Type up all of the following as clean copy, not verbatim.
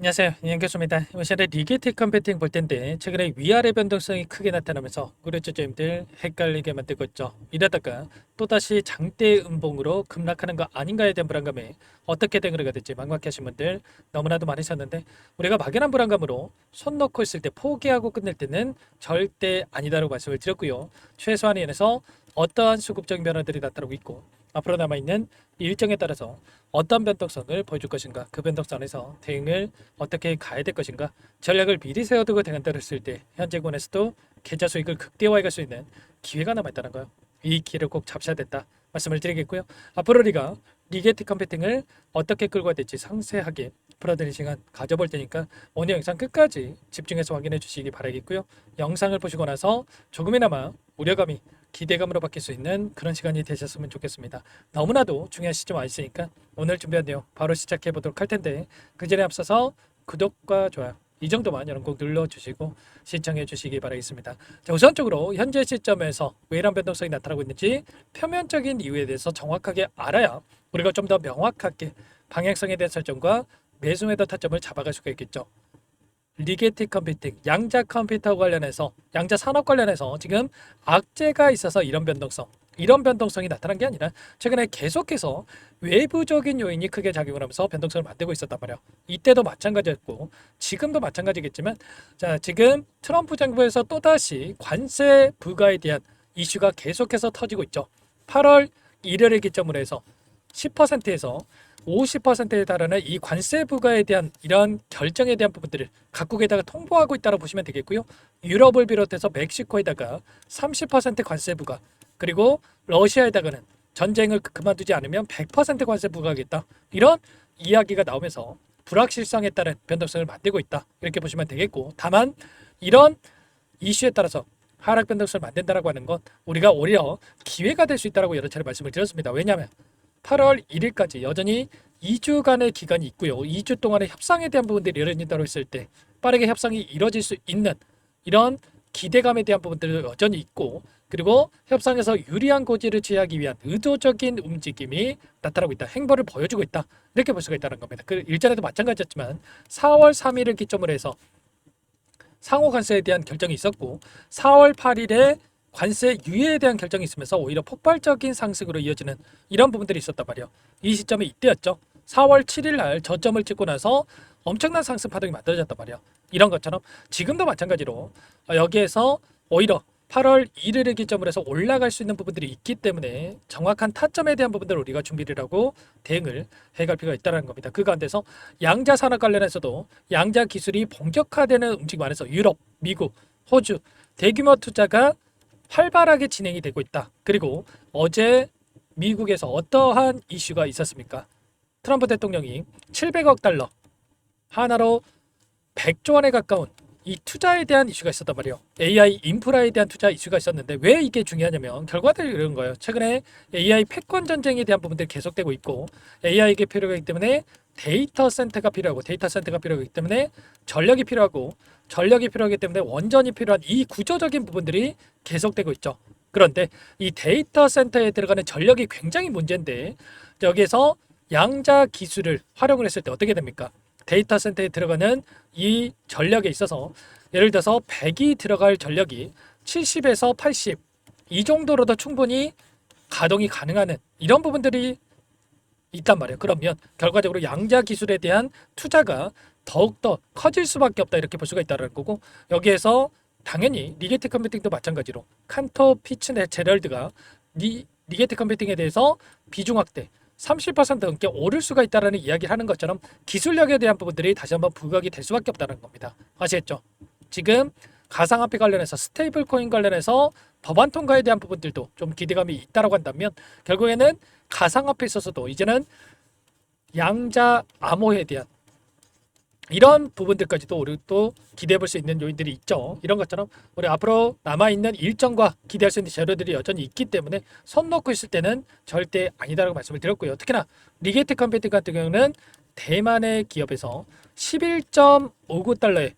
안녕하세요. 이현 교수입니다. 이번 시간에 리게틱 컴퓨팅 볼 텐데 최근에 위아래 변동성이 크게 나타나면서 우리 투자자님들 헷갈리게 만들고 있죠. 이러다가 또다시 장대 음봉으로 급락하는 거 아닌가에 대한 불안감에 어떻게 대응을 해야 될지 막막하신 분들 너무나도 많으셨는데, 우리가 막연한 불안감으로 손 놓고 있을 때 포기하고 끝낼 때는 절대 아니다라고 말씀을 드렸고요. 최소한에 한해서 어떠한 수급적인 변화들이 나타나고 있고 앞으로 남아있는 일정에 따라서 어떤 변동성을 보여줄 것인가, 그 변동성에서 대응을 어떻게 가야 될 것인가, 전략을 미리 세워두고 대응한다고 했을 때 현재권에서도 계좌 수익을 극대화해 갈 수 있는 기회가 남아있다는 거예요. 이 기회를 꼭 잡셔야 된다 말씀을 드리겠고요. 앞으로 우리가 리게틱 컴퓨팅을 어떻게 끌고 가야 될지 상세하게 풀어드리는 시간 가져볼 테니까 오늘 영상 끝까지 집중해서 확인해 주시기 바라겠고요. 영상을 보시고 나서 조금이나마 우려감이 기대감으로 바뀔 수 있는 그런 시간이 되셨으면 좋겠습니다. 너무나도 중요한 시점 와 있으니까 오늘 준비한 내용 바로 시작해 보도록 할 텐데, 그 전에 앞서서 구독과 좋아요 이 정도만 여러분 꼭 눌러주시고 시청해 주시기 바라겠습니다. 자, 우선적으로 현재 시점에서 왜 이런 변동성이 나타나고 있는지 표면적인 이유에 대해서 정확하게 알아야 우리가 좀 더 명확하게 방향성에 대한 설정과 매수매도 타점을 잡아갈 수가 있겠죠. 리게틱 컴퓨팅, 양자 컴퓨터 관련해서, 양자 산업 관련해서 지금 악재가 있어서 이런 변동성이 나타난 게 아니라 최근에 계속해서 외부적인 요인이 크게 작용을 하면서 변동성을 만들고 있었단 말이야. 이때도 마찬가지였고 지금도 마찬가지겠지만, 자, 지금 트럼프 정부에서 또다시 관세 부과에 대한 이슈가 계속해서 터지고 있죠. 8월 1일을 기점으로 해서 10%에서 50%에 달하는 이 관세 부과에 대한 이런 결정에 대한 부분들을 각국에다가 통보하고 있다고 보시면 되겠고요. 유럽을 비롯해서 멕시코에다가 30% 관세 부과, 그리고 러시아에다가는 전쟁을 그만두지 않으면 100% 관세 부과하겠다, 이런 이야기가 나오면서 불확실성에 따른 변동성을 만들고 있다, 이렇게 보시면 되겠고, 다만 이런 이슈에 따라서 하락 변동성을 만든다라고 하는 건 우리가 오히려 기회가 될 수 있다라고 여러 차례 말씀을 드렸습니다. 왜냐하면 8월 1일까지 여전히 2주간의 기간이 있고요. 2주 동안의 협상에 대한 부분들이 이뤄진다고 했을 때 빠르게 협상이 이뤄질 수 있는 이런 기대감에 대한 부분들도 여전히 있고, 그리고 협상에서 유리한 고지를 취하기 위한 의도적인 움직임이 나타나고 있다, 행보를 보여주고 있다, 이렇게 볼 수가 있다는 겁니다. 그 일전에도 마찬가지였지만 4월 3일을 기점으로 해서 상호 관세에 대한 결정이 있었고 4월 8일에 관세 유예에 대한 결정이 있으면서 오히려 폭발적인 상승으로 이어지는 이런 부분들이 있었단 말이에요. 이 시점이 이때였죠. 4월 7일 날 저점을 찍고 나서 엄청난 상승 파동이 만들어졌단 말이에요. 이런 것처럼 지금도 마찬가지로 여기에서 오히려 8월 1일을 기점으로 해서 올라갈 수 있는 부분들이 있기 때문에 정확한 타점에 대한 부분들을 우리가 준비를 하고 대응을 해갈 필요가 있다는 겁니다. 그 가운데서 양자 산업 관련해서도 양자 기술이 본격화되는 움직임 안에서 유럽, 미국, 호주 대규모 투자가 활발하게 진행이 되고 있다. 그리고 어제 미국에서 어떠한 이슈가 있었습니까? 트럼프 대통령이 700억 달러, 하나로 100조 원에 가까운 이 투자에 대한 이슈가 있었단 말이에요. AI 인프라에 대한 투자 이슈가 있었는데 왜 이게 중요하냐면 결과들이 이런 거예요. 최근에 AI 패권 전쟁에 대한 부분들이 계속되고 있고 AI가 필요하기 때문에 데이터 센터가 필요하고 데이터 센터가 필요하기 때문에 전력이 필요하고 전력이 필요하기 때문에 원전이 필요한 이 구조적인 부분들이 계속되고 있죠. 그런데 이 데이터 센터에 들어가는 전력이 굉장히 문제인데 여기에서 양자 기술을 활용을 했을 때 어떻게 됩니까? 데이터 센터에 들어가는 이 전력에 있어서 예를 들어서 100이 들어갈 전력이 70에서 80 이 정도로도 충분히 가동이 가능한 이런 부분들이 있단 말이에요. 그러면 결과적으로 양자 기술에 대한 투자가 더욱더 커질 수밖에 없다, 이렇게 볼 수가 있다는 거고, 여기에서 당연히 리게틱 컴퓨팅도 마찬가지로 칸토 피츠넷 제럴드가 리게틱 컴퓨팅에 대해서 비중 확대 30% 넘게 오를 수가 있다는 이야기를 하는 것처럼 기술력에 대한 부분들이 다시 한번 부각이 될 수밖에 없다는 겁니다. 아시겠죠? 지금 가상화폐 관련해서 스테이블 코인 관련해서 법안 통과에 대한 부분들도 좀 기대감이 있다라고 한다면 결국에는 가상화폐에 있어서도 이제는 양자 암호에 대한 이런 부분들까지도 우리 또 기대해 볼 수 있는 요인들이 있죠. 이런 것처럼 우리 앞으로 남아있는 일정과 기대할 수 있는 재료들이 여전히 있기 때문에 손 놓고 있을 때는 절대 아니다라고 말씀을 드렸고요. 특히나 리게트 컴퓨팅 같은 경우는 대만의 기업에서 11.59달러에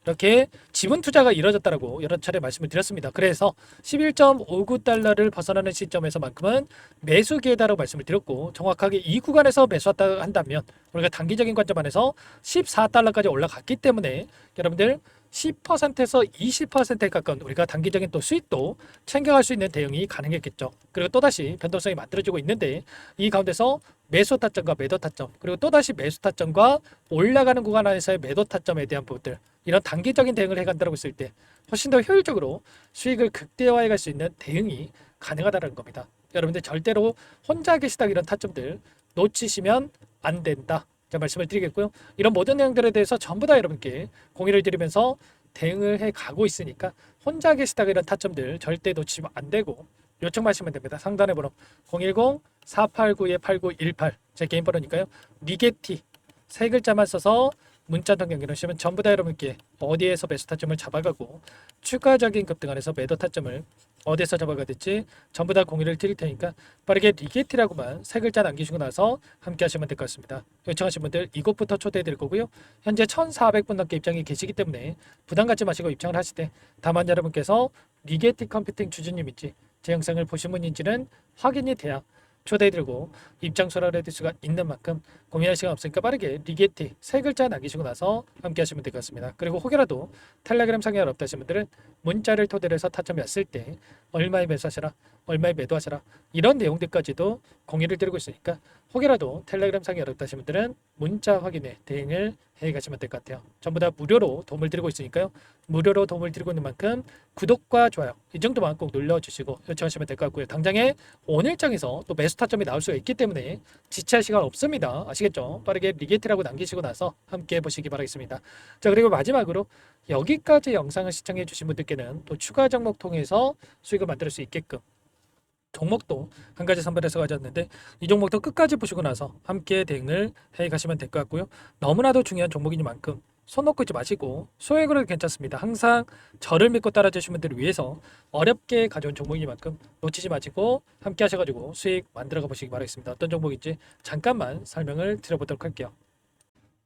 이렇게 지분 투자가 이루어졌다라고 여러 차례 말씀을 드렸습니다. 그래서 11.59달러를 벗어나는 시점에서만큼은 매수 기회다라고 말씀을 드렸고, 정확하게 이 구간에서 매수했다 한다면 우리가 단기적인 관점 안에서 14달러까지 올라갔기 때문에 여러분들 10%에서 20%에 가까운 우리가 단기적인 또 수익도 챙겨갈 수 있는 대응이 가능했겠죠. 그리고 또다시 변동성이 만들어지고 있는데, 이 가운데서 매수 타점과 매도 타점, 그리고 또다시 매수 타점과 올라가는 구간 안에서의 매도 타점에 대한 부분들, 이런 단기적인 대응을 해간다고 했을 때 훨씬 더 효율적으로 수익을 극대화해 갈 수 있는 대응이 가능하다는 겁니다. 여러분들 절대로 혼자 계시다 이런 타점들 놓치시면 안 된다, 제가 말씀을 드리겠고요. 이런 모든 내용들에 대해서 전부 다 여러분께 공유를 드리면서 대응을 해 가고 있으니까 혼자 계시다 이런 타점들 절대 놓치면 안 되고 요청하시면 됩니다. 상단에 번호 010-489-8918 제 개인 번호니까요. 리게티 세 글자만 써서 문자 변경 해주시면 전부 다 여러분께 어디에서 매수 타점을 잡아가고 추가적인 급등 안에서 매도 타점을 어디에서 잡아가든지 전부 다 공유를 드릴 테니까 빠르게 리게티라고만 세 글자 남기시고 나서 함께 하시면 될 것 같습니다. 요청하신 분들 이곳부터 초대해 드릴 거고요. 현재 1,400분 넘게 입장이 계시기 때문에 부담 갖지 마시고 입장을 하실 때, 다만 여러분께서 리게티 컴퓨팅 주주님인지 제 영상을 보신 분인지는 확인이 돼야 초대해드리고 입장소라를 해드릴 수가 있는 만큼 고민할 시간 없으니까 빠르게 리게티 세 글자 남기시고 나서 함께 하시면 될 것 같습니다. 그리고 혹여라도 텔레그램 상에 어렵다 하신 분들은 문자를 토대로 해서 타점이 왔을 때 얼마에 매수하시라, 얼마에 매도하시라, 이런 내용들까지도 공유를 드리고 있으니까 혹여라도 텔레그램 상에 어렵다 하신 분들은 문자 확인에 대응을 해 가시면 될 것 같아요. 전부 다 무료로 도움을 드리고 있으니까요. 무료로 도움을 드리고 있는 만큼 구독과 좋아요 이 정도만 꼭 눌러주시고 요청하시면 될 것 같고요. 당장에 오늘장에서 또 매수 타점이 나올 수가 있기 때문에 지체할 시간 없습니다. 아시겠죠? 빠르게 리게트라고 남기시고 나서 함께 해보시기 바라겠습니다. 자, 그리고 마지막으로 여기까지 영상을 시청해 주신 분들께는 또 추가 종목 통해서 수익을 만들 수 있게끔 종목도 한 가지 선별해서 가졌는데, 이 종목도 끝까지 보시고 나서 함께 대응을 해 가시면 될 것 같고요. 너무나도 중요한 종목이니만큼 손 놓고 있지 마시고 소액으로 괜찮습니다. 항상 저를 믿고 따라주신 분들을 위해서 어렵게 가져온 종목이니만큼 놓치지 마시고 함께 하셔가지고 수익 만들어가 보시기 바라겠습니다. 어떤 종목인지 잠깐만 설명을 드려보도록 할게요.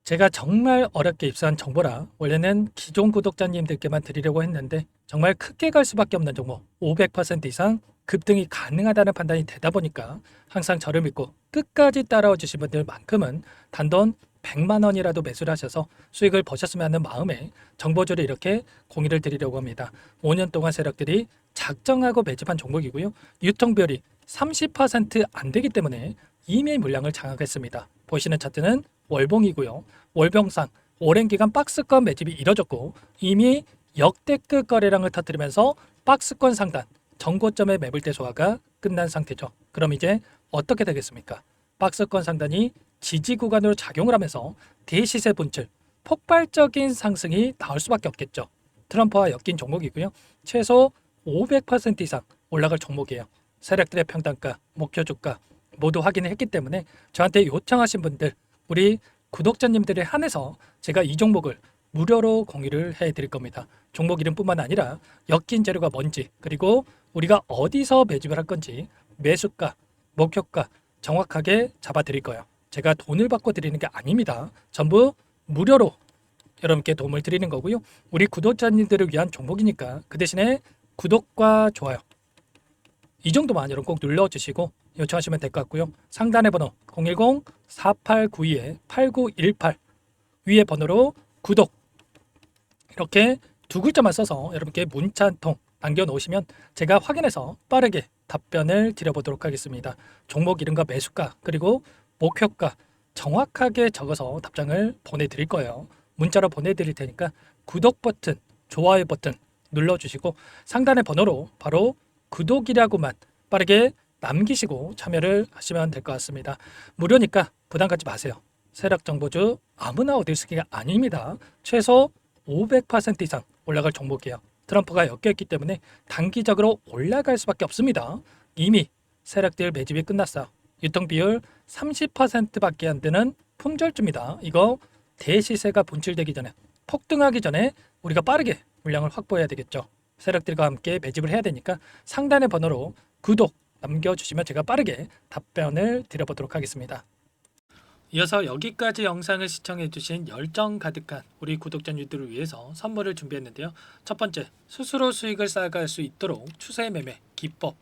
제가 정말 어렵게 입수한 정보라 원래는 기존 구독자님들께만 드리려고 했는데, 정말 크게 갈 수밖에 없는 종목 500% 이상 급등이 가능하다는 판단이 되다 보니까 항상 저를 믿고 끝까지 따라와 주신 분들만큼은 단돈 100만 원이라도 매수를 하셔서 수익을 보셨으면 하는 마음에 정보주를 이렇게 공유를 드리려고 합니다. 5년 동안 세력들이 작정하고 매집한 종목이고요. 유통비율이 30%안 되기 때문에 이미 물량을 장악했습니다. 보시는 차트는 월봉이고요. 월봉상 오랜 기간 박스권 매집이 이뤄졌고 이미 역대급 거래량을 터뜨리면서 박스권 상단 정고점의 매물대 소화가 끝난 상태죠. 그럼 이제 어떻게 되겠습니까? 박스권 상단이 지지 구간으로 작용을 하면서 대시세 분출, 폭발적인 상승이 나올 수밖에 없겠죠. 트럼프와 엮인 종목이고요. 최소 500% 이상 올라갈 종목이에요. 세력들의 평단가, 목표 주가 모두 확인을 했기 때문에 저한테 요청하신 분들, 우리 구독자님들에 한해서 제가 이 종목을 무료로 공유를 해드릴 겁니다. 종목 이름뿐만 아니라 엮인 재료가 뭔지, 그리고 우리가 어디서 매집을 할 건지 매수가, 목표가 정확하게 잡아드릴 거예요. 제가 돈을 받고 드리는 게 아닙니다. 전부 무료로 여러분께 도움을 드리는 거고요. 우리 구독자님들을 위한 종목이니까 그 대신에 구독과 좋아요 이 정도만 여러분 꼭 눌러주시고 요청하시면 될 것 같고요. 상단의 번호 010-4892-8918 위에 번호로 구독 이렇게 두 글자만 써서 여러분께 문자 한 통 남겨놓으시면 제가 확인해서 빠르게 답변을 드려보도록 하겠습니다. 종목 이름과 매수가 그리고 목표가 정확하게 적어서 답장을 보내드릴 거예요. 문자로 보내드릴 테니까 구독 버튼, 좋아요 버튼 눌러주시고 상단의 번호로 바로 구독이라고만 빠르게 남기시고 참여를 하시면 될 것 같습니다. 무료니까 부담 갖지 마세요. 세력 정보주 아무나 얻을 수 있는 게 아닙니다. 최소 500% 이상 올라갈 종목이에요. 트럼프가 엮여있기 때문에 단기적으로 올라갈 수밖에 없습니다. 이미 세력들 매집이 끝났어요. 유통비율 30%밖에 안 되는 품절주입니다. 이거 대시세가 분출되기 전에, 폭등하기 전에 우리가 빠르게 물량을 확보해야 되겠죠. 세력들과 함께 매집을 해야 되니까 상단의 번호로 구독 남겨주시면 제가 빠르게 답변을 드려보도록 하겠습니다. 이어서 여기까지 영상을 시청해주신 열정 가득한 우리 구독자님들을 위해서 선물을 준비했는데요. 첫 번째, 스스로 수익을 쌓아갈 수 있도록 추세 매매 기법,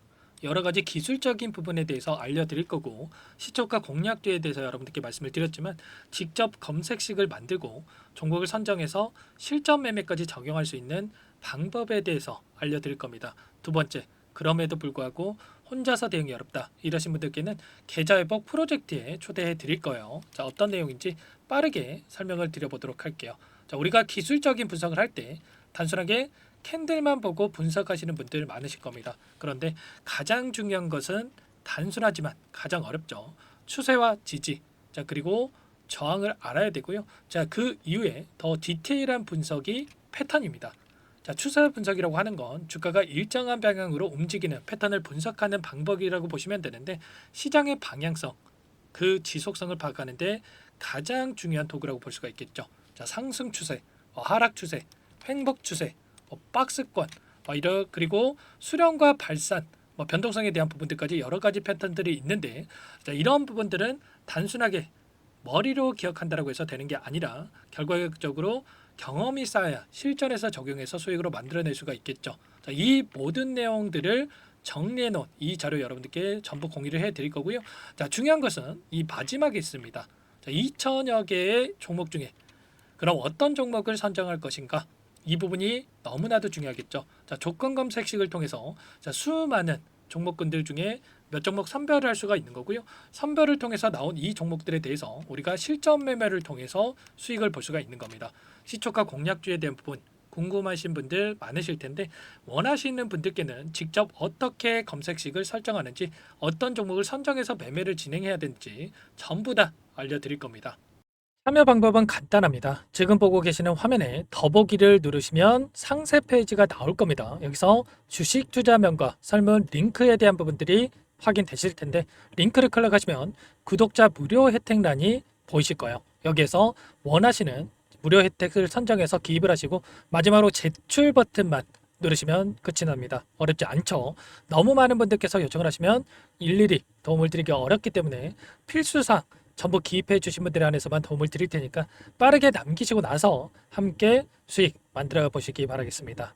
여러 가지 기술적인 부분에 대해서 알려드릴 거고, 시초가 공략주에 대해서 여러분들께 말씀을 드렸지만 직접 검색식을 만들고 종목을 선정해서 실전 매매까지 적용할 수 있는 방법에 대해서 알려드릴 겁니다. 두 번째, 그럼에도 불구하고 혼자서 대응이 어렵다 이러신 분들께는 계좌회복 프로젝트에 초대해 드릴 거예요. 자, 어떤 내용인지 빠르게 설명을 드려보도록 할게요. 자, 우리가 기술적인 분석을 할 때 단순하게 캔들만 보고 분석하시는 분들 많으실 겁니다. 그런데 가장 중요한 것은 단순하지만 가장 어렵죠. 추세와 지지, 자, 그리고 저항을 알아야 되고요. 자, 그 이후에 더 디테일한 분석이 패턴입니다. 자, 추세 분석이라고 하는 건 주가가 일정한 방향으로 움직이는 패턴을 분석하는 방법이라고 보시면 되는데, 시장의 방향성, 그 지속성을 파악하는데 가장 중요한 도구라고 볼 수가 있겠죠. 자, 상승 추세, 하락 추세, 횡복 추세, 박스권, 그리고 수렴과 발산, 변동성에 대한 부분들까지 여러 가지 패턴들이 있는데, 자, 이런 부분들은 단순하게 머리로 기억한다라고 해서 되는 게 아니라 결과적으로 경험이 쌓아야 실전에서 적용해서 수익으로 만들어낼 수가 있겠죠. 자, 이 모든 내용들을 정리해 놓은 이 자료 여러분들께 전부 공유를 해 드릴 거고요. 자, 중요한 것은 이 마지막에 있습니다. 자, 2천여 개의 종목 중에 그럼 어떤 종목을 선정할 것인가? 이 부분이 너무나도 중요하겠죠. 자, 조건 검색식을 통해서 자, 수많은 종목군들 중에 몇 종목 선별을 할 수가 있는 거고요. 선별을 통해서 나온 이 종목들에 대해서 우리가 실전 매매를 통해서 수익을 볼 수가 있는 겁니다. 시초가 공략주에 대한 부분 궁금하신 분들 많으실 텐데, 원하시는 분들께는 직접 어떻게 검색식을 설정하는지, 어떤 종목을 선정해서 매매를 진행해야 되는지 전부 다 알려드릴 겁니다. 참여 방법은 간단합니다. 지금 보고 계시는 화면에 더보기를 누르시면 상세 페이지가 나올 겁니다. 여기서 주식 투자명과 설문 링크에 대한 부분들이 확인되실 텐데, 링크를 클릭하시면 구독자 무료 혜택란이 보이실 거예요. 여기에서 원하시는 무료 혜택을 선정해서 기입을 하시고 마지막으로 제출 버튼만 누르시면 끝이 납니다. 어렵지 않죠? 너무 많은 분들께서 요청을 하시면 일일이 도움을 드리기 어렵기 때문에 필수상 전부 기입해 주신 분들 안에서만 도움을 드릴 테니까 빠르게 남기시고 나서 함께 수익 만들어 보시기 바라겠습니다.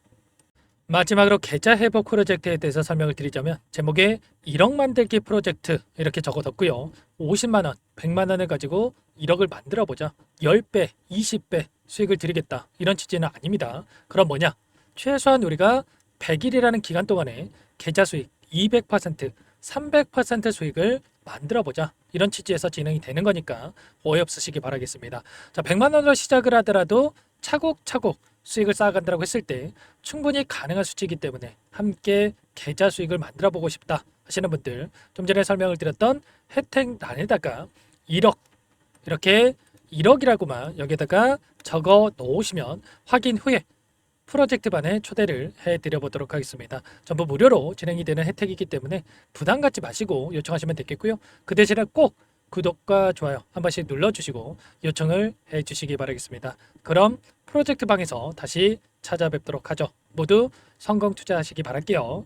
마지막으로 계좌 회복 프로젝트에 대해서 설명을 드리자면, 제목에 1억 만들기 프로젝트 이렇게 적어뒀고요. 50만 원, 100만 원을 가지고 1억을 만들어 보자. 10배, 20배 수익을 드리겠다. 이런 취지는 아닙니다. 그럼 뭐냐? 최소한 우리가 100일이라는 기간 동안에 계좌 수익 200%, 300% 수익을 만들어 보자. 이런 취지에서 진행이 되는 거니까 오해 없으시기 바라겠습니다. 자, 100만 원으로 시작을 하더라도 차곡차곡 수익을 쌓아간다고 했을 때 충분히 가능한 수치이기 때문에 함께 계좌 수익을 만들어 보고 싶다 하시는 분들, 좀 전에 설명을 드렸던 혜택란에다가 1억, 이렇게 1억이라고만 여기다가 적어 놓으시면 확인 후에 프로젝트반에 초대를 해드려 보도록 하겠습니다. 전부 무료로 진행이 되는 혜택이기 때문에 부담 갖지 마시고 요청하시면 되겠고요. 그 대신에 꼭 구독과 좋아요 한 번씩 눌러주시고 요청을 해주시기 바라겠습니다. 그럼 프로젝트 방에서 다시 찾아뵙도록 하죠. 모두 성공 투자하시기 바랄게요.